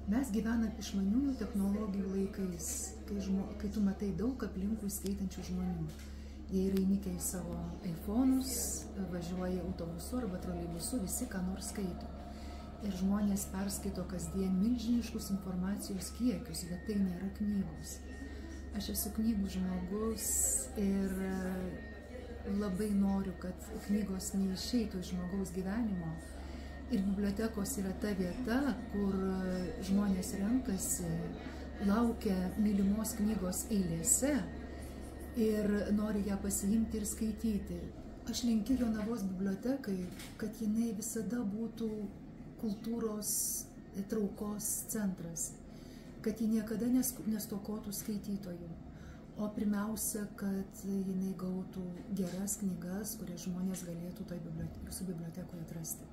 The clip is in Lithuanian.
Mes gyvename išmaniųjų technologijų laikais, kai tu matai daug aplinkui skaitančių žmonių. Jie yra įnikę į savo iPhone'us, važiuoja autobusu arba troleibusu, visi ką nors skaito. Ir žmonės perskaito kasdien milžiniškus informacijos kiekius, bet tai nėra knygos. Aš esu knygų žmogus ir labai noriu, kad knygos neišeitų iš žmogaus gyvenimo. Ir bibliotekos yra ta vieta, kur žmonės renkasi, laukia mylimos knygos eilėse ir nori ją pasiimti ir skaityti. Aš linkiu Jonavos bibliotekai, kad jinai visada būtų kultūros traukos centras, kad ji niekada nestokotų skaitytojų, o pirmiausia, kad jinai gautų geras knygas, kurias žmonės galėtų jūsų bibliotekoje atrasti.